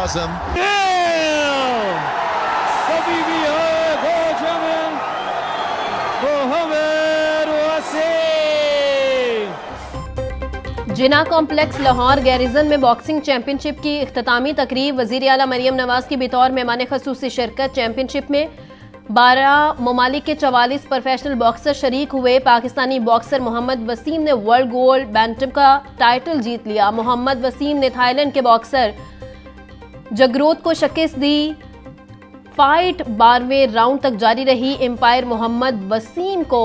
Azam. कभी भी है गो चैंपियन मोहम्मद वसीम। जिना कॉम्प्लेक्स लाहौर गैरिजन में बॉक्सिंग चैंपियनशिप की इख्तितामी तकरीब वज़ीर आला मरियम नवाज की बतौर मेहमान ख़ुसूसी शिरकत। चैंपियनशिप में 12 ममालिक के 44 प्रोफेशनल बॉक्सर शरीक हुए। पाकिस्तानी बॉक्सर मोहम्मद वसीम ने वर्ल्ड गोल्ड बैंटम का टाइटल जीत लिया। मोहम्मद वसीम ने थाईलैंड के बॉक्सर जगरोत को शिकस्त दी। फाइट 12वें राउंड तक जारी रही। एम्पायर मोहम्मद वसीम को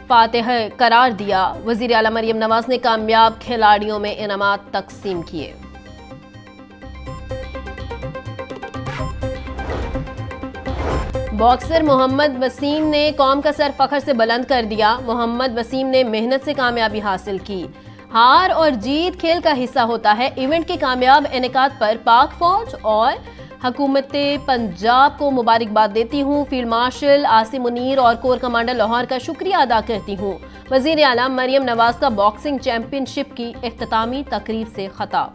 फातिह करार दिया। वज़ीर आला मरियम नवाज ने कामयाब खिलाड़ियों में इनामात तकसीम किए। बॉक्सर मोहम्मद वसीम ने कौम का सर फख्र से बुलंद कर दिया। मोहम्मद वसीम ने मेहनत से कामयाबी हासिल की। हार और जीत खेल का हिस्सा होता है। इवेंट के कामयाब इनेकाद पर पाक फौज और हुकूमत पंजाब को मुबारकबाद देती हूँ। फील्ड मार्शल आसिम मुनीर और कोर कमांडर लाहौर का शुक्रिया अदा करती हूँ। वज़ीर आला मरियम नवाज का बॉक्सिंग चैंपियनशिप की इख्तितामी तकरीब से खिताब।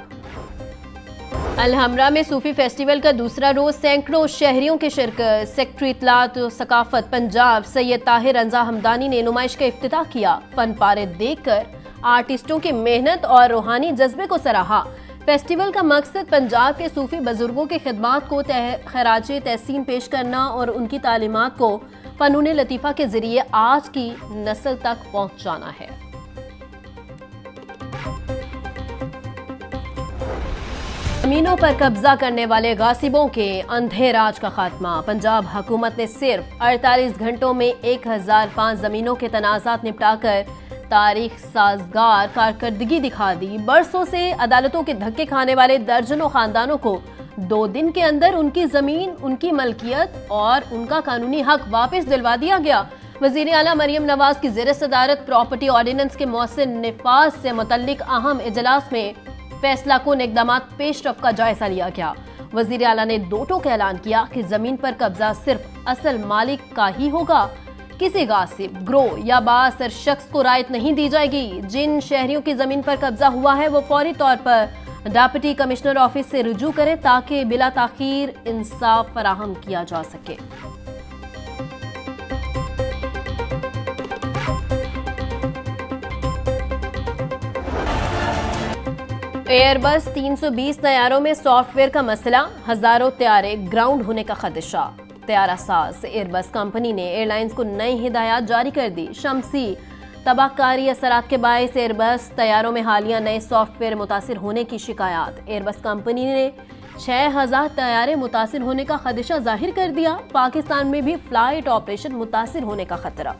अलहमरा में सूफी फेस्टिवल का दूसरा रोज सैकड़ों शहरियों की शिरकत। सेक्रेटरी इत्तलात और सकाफत पंजाब सैयद ताहिर रंजा हमदानी ने नुमाइश का इफ्तिताह किया। फन पारे देखकर आर्टिस्टों की मेहनत और रूहानी जज्बे को सराहा। फेस्टिवल का मकसद पंजाब के सूफी बुजुर्गों की खिदमात को खराज तहसीन पेश करना और उनकी तालीमात को फनून लतीफ़ा के जरिए आज की नस्ल तक पहुँचाना है। जमीनों पर कब्जा करने वाले गासिबों के अंधे राज का खात्मा। पंजाब हुकूमत ने सिर्फ 48 घंटों में 1005 जमीनों के तनाज़ात निपटाकर तारीख साजगार कारकर्दगी दिखा दी। बरसों से अदालतों के धक्के खाने वाले दर्जनों खानदानों को 2 दिन के अंदर उनकी जमीन, उनकी मलकियत और उनका कानूनी हक वापस दिलवा दिया गया। वज़ीर आला मरियम नवाज की ज़ेर सदारत प्रॉपर्टी ऑर्डिनेंस के मौसर निफाज से मुतल्लिक अहम इजलास में फैसला कुन इक़दामात पेशरफ का जायजा लिया गया। वज़ीर आला ने 2 टोक ऐलान किया कि जमीन पर कब्जा सिर्फ असल मालिक का ही होगा। किसी गासिब, ग्रोह या बाअसर शख्स को रायत नहीं दी जाएगी। जिन शहरियों की जमीन पर कब्जा हुआ है वो फौरी तौर पर डिप्टी कमिश्नर ऑफिस से रुजू करें ताकि बिला ताखीर इंसाफ फराहम किया जा सके। एयरबस 320 तैयारों में सॉफ्टवेयर का मसला। हजारों तैयारे ग्राउंड होने का खदशा। तैयारा साज एयरबस कंपनी ने एयरलाइंस को नई हिदायत जारी कर दी। शमसी तबाहकारी असरात के बायस एयरबस तैयारों में हालिया नए सॉफ्टवेयर मुतासिर होने की शिकायत। एयरबस कंपनी ने 6000 तैयारे मुतासिर होने का खदशा जाहिर कर दिया। पाकिस्तान में भी फ्लाइट ऑपरेशन मुतासिर होने का खतरा।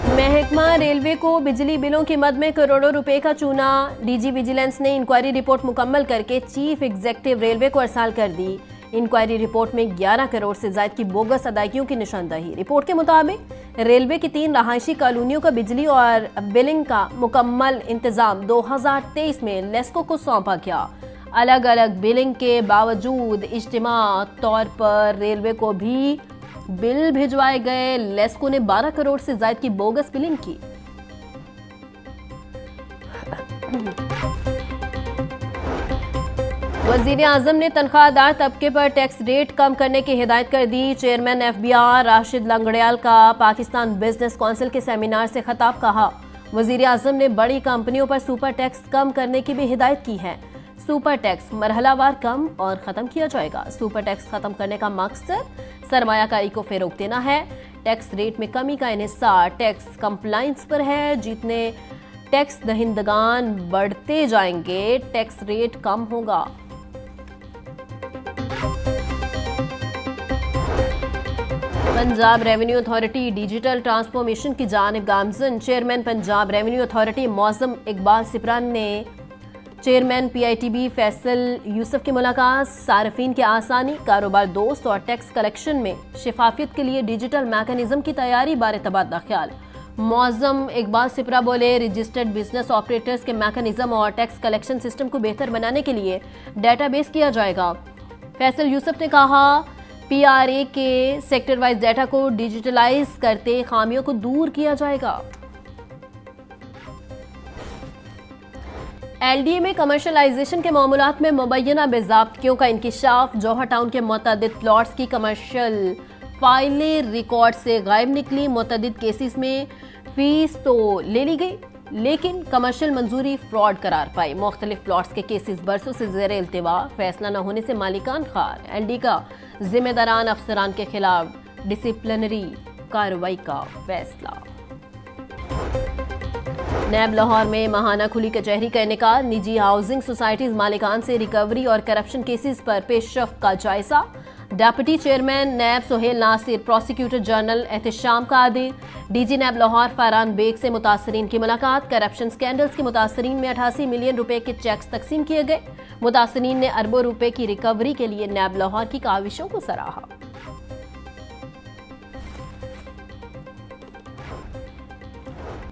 महकमा रेलवे को बिजली बिलों की मद में करोड़ों रुपए का चूना। डीजी विजिलेंस ने इंक्वायरी रिपोर्ट मुकम्मल करके चीफ एग्जीक्यूटिव रेलवे को अरसाल कर दी। इंक्वायरी रिपोर्ट में 11 करोड़ से ज्यादा की बोगस अदायगियों की निशानदही। रिपोर्ट के मुताबिक रेलवे की 3 रहायशी कॉलोनियों का बिजली और बिलिंग का मुकम्मल इंतजाम 2023 में लेस्को को सौंपा गया। अलग अलग बिलिंग के बावजूद इज्तिमा तौर पर रेलवे को भी बिल भिजवाए गए। लेस्को ने 12 करोड़ से ज्यादा की बोगस बिलिंग की। वजीर आजम ने तनख्वाहदार तबके पर टैक्स रेट कम करने की हिदायत कर दी। चेयरमैन FBR राशिद लंगड़ियाल का पाकिस्तान बिजनेस काउंसिल के सेमिनार से खिताब। कहा, वजीर आजम ने बड़ी कंपनियों पर सुपर टैक्स कम करने की भी हिदायत की है। सुपर टैक्स मरहलावार कम और ख़त्म किया जाएगा। सुपर टैक्स ख़त्म करने का मकसद सरमायाकारी को फ़रोग़ देना है। टैक्स रेट में कमी का इन्हिसार टैक्स कंप्लाइंस पर है। जितने टैक्स दहिंदगान बढ़ते जाएंगे टैक्स रेट कम होगा। Punjab revenue authority digital transformation की जानिब गामजन। Chairman Punjab revenue authority Moazzam Iqbal सिपरान ने चेयरमैन PITB फैसल यूसुफ की मुलाकात। सार्फिन के आसानी, कारोबार दोस्त और टैक्स कलेक्शन में शफाफियत के लिए डिजिटल मैकेनिज्म की तैयारी बारे तबादला ख्याल। मौज़म इकबाल सिपरा बोले, रजिस्टर्ड बिजनेस ऑपरेटर्स के मैकेनिज्म और टैक्स कलेक्शन सिस्टम को बेहतर बनाने के लिए डेटाबेस किया जाएगा। फैसल यूसुफ ने कहा, PRA के सेक्टर वाइज डाटा को डिजिटलाइज करते खामियों को दूर किया जाएगा। LDA में कमर्शलाइजेशन के मामलात में मुबैना बेज़ाब्तियों का इंकिशाफ। जौहर टाउन के मुतअद्दिद प्लॉट्स की कमर्शियल फाइलें रिकॉर्ड से गायब निकली। मुतअद्दिद केसेस में फीस तो ले ली गई लेकिन कमर्शियल मंजूरी फ्रॉड करार पाई। मुख्तलिफ प्लॉट्स के केसेस बरसों से ज़ेर इल्तिवा। फैसला न होने से मालिकान खार। LD का जिम्मेदारान अफसरान के खिलाफ डिसिप्लिनरी कार्रवाई का फैसला। नैब लाहौर में माहाना खुली कचहरी का इनेकाद। निजी हाउसिंग सोसाइटीज मालिकान से रिकवरी और करप्शन केसेस पर पेशरफ्त का जायजा। Deputy chairman NAB Suhail Nasir, prosecutor general Ehtesham Qadir, DG NAB Lahore Farhan Baig से मुतासरीन की मुलाकात। करप्शन स्कैंडल्स के मुतासरीन में 88 मिलियन रुपए के चेक्स तकसीम किए गए। मुतासरीन ने अरबों रुपए की रिकवरी के लिए नैब लाहौर की काविशों को सराहा।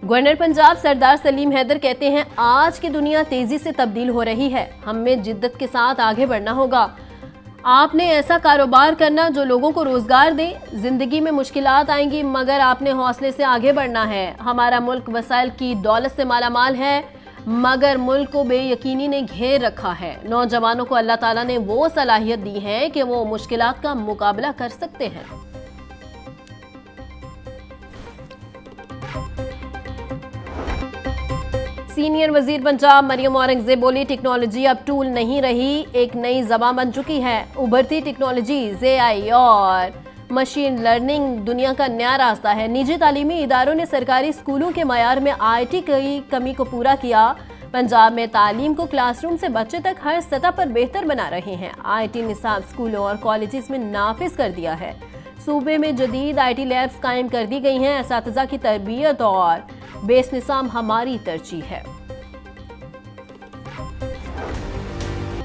गवर्नर पंजाब सरदार सलीम हैदर कहते हैं, आज की दुनिया तेजी से तब्दील हो रही है, हमें जिद्दत के साथ आगे बढ़ना होगा। आपने ऐसा कारोबार करना जो लोगों को रोजगार दे। जिंदगी में मुश्किलात आएंगी मगर आपने हौसले से आगे बढ़ना है। हमारा मुल्क वसाइल की दौलत से मालामाल है मगर मुल्क को बेयकीनी ने घेर रखा है। नौजवानों को अल्लाह ताला ने वो सलाहियत दी है कि वो मुश्किलात का मुकाबला कर सकते हैं। सीनियर वजीर पंजाब मरियम औरंगजेब बोली, टेक्नोलॉजी अब टूल नहीं रही, एक नई ज़बान बन चुकी है। उभरती टेक्नोलॉजी AI और मशीन लर्निंग दुनिया का नया रास्ता है। निजी तालीमी इदारों ने सरकारी स्कूलों के मयार में IT की कमी को पूरा किया। पंजाब में तालीम को क्लासरूम से बच्चे तक हर सतह पर बेहतर बना रहे हैं। IT निसाब स्कूलों और कॉलेजेस में नाफिज कर दिया है। सूबे में जदीद IT लैब्स कायम कर दी गई हैं। असातिज़ा की तरबियत और बेस निसाम हमारी तरजीह है।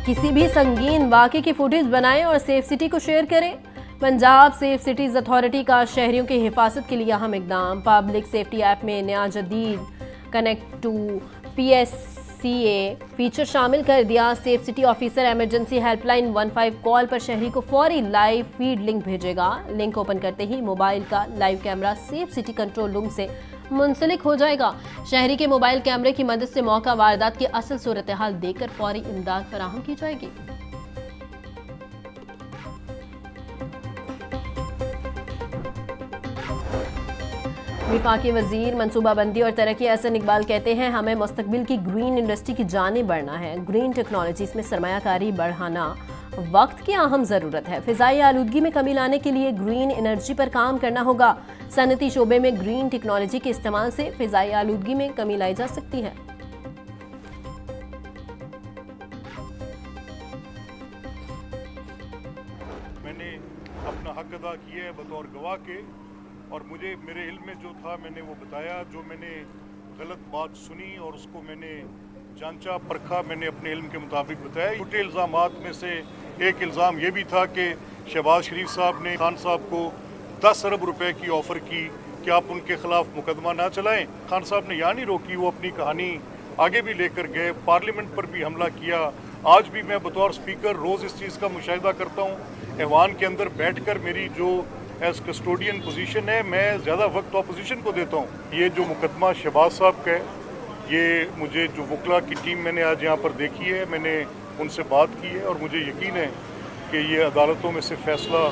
किसी भी संगीन वाक़े की फुटेज बनाएं और सेफ सिटी को शेयर करें। पंजाब सेफ सिटीज अथॉरिटी का शहरियों की हिफाजत के लिए अहम इकदाम। पब्लिक सेफ्टी ऐप में नया जदीद कनेक्ट टू PSCA फीचर शामिल कर दिया। Safe city officer emergency helpline 15 call पर शहरी को फौरी लाइव फीड लिंक भेजेगा। लिंक ओपन करते ही मोबाइल का live camera safe city control room से मुंसलिक हो जाएगा। शहरी के मोबाइल कैमरे की मदद से मौका वारदात की असल सूरत हाल देखकर फौरी इमदाद फराहम की जाएगी। विफाकी वजीर मनसूबाबंदी और तरक्की हसन इकबाल कहते हैं, हमें मुस्तकबिल की ग्रीन इंडस्ट्री की जाने बढ़ना है। ग्रीन टेक्नोलॉजीज में सरमायाकारी बढ़ाना वक्त की अहम ज़रूरत है। फ़िज़ाई आलूदगी में कमी लाने के लिए ग्रीन एनर्जी पर काम करना होगा। सनती शोबे में ग्रीन टेक्नोलॉजी के इस्तेमाल से फ़िज़ाई आलूदगी में कमी लाई जा सकती है। मैंने अपना हक अदा किया है बतौर गवाह के, और मुझे मेरे इल्म में जो था मैंने वो बताया। जो मैंने गलत बात सुनी और उसको मैंने जांचा परखा, मैंने अपने इल्म के मुताबिक बताया। झूठे इल्ज़ामात में से एक इल्ज़ाम ये भी था कि शहबाज शरीफ साहब ने खान साहब को 10 अरब रुपए की ऑफ़र की कि आप उनके खिलाफ मुकदमा ना चलाएं। खान साहब ने यहाँ नहीं रोकी, वो अपनी कहानी आगे भी लेकर गए, पार्लियामेंट पर भी हमला किया। आज भी मैं बतौर स्पीकर रोज़ इस चीज़ का मुशाहिदा करता हूँ। ऐवान के अंदर बैठकर मेरी जो एज कस्टोडियन पोजीशन है, मैं ज़्यादा वक्त अपोजिशन को देता हूँ। ये जो मुकदमा शहबाज साहब का है, ये मुझे जो वकला की टीम मैंने आज यहाँ पर देखी है, मैंने उनसे बात की है और मुझे यकीन है कि ये अदालतों में से फैसला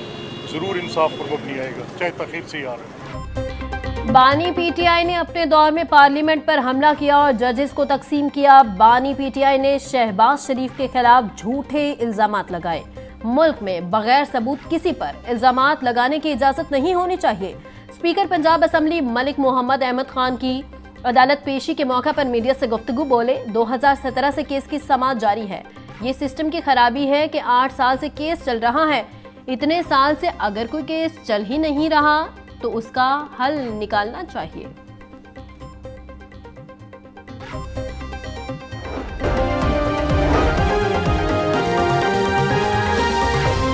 ज़रूर इंसाफ पर मबनी आएगा, चाहे तखीर से ही आ रहा है। बानी PTI ने अपने दौर में पार्लियामेंट पर हमला किया और जजेस को तकसीम किया। बानी PTI ने शहबाज शरीफ के खिलाफ झूठे इल्जामात लगाए। मुल्क में बगैर सबूत किसी पर इल्जामात लगाने की इजाजत नहीं होनी चाहिए। स्पीकर पंजाब असम्बली मलिक मोहम्मद अहमद खान की अदालत पेशी के मौका पर मीडिया से गुफ्तगू बोले, 2017 से केस की समाअत जारी है। ये सिस्टम की खराबी है कि 8 साल से केस चल रहा है। इतने साल से अगर कोई केस चल ही नहीं रहा तो उसका हल निकालना चाहिए।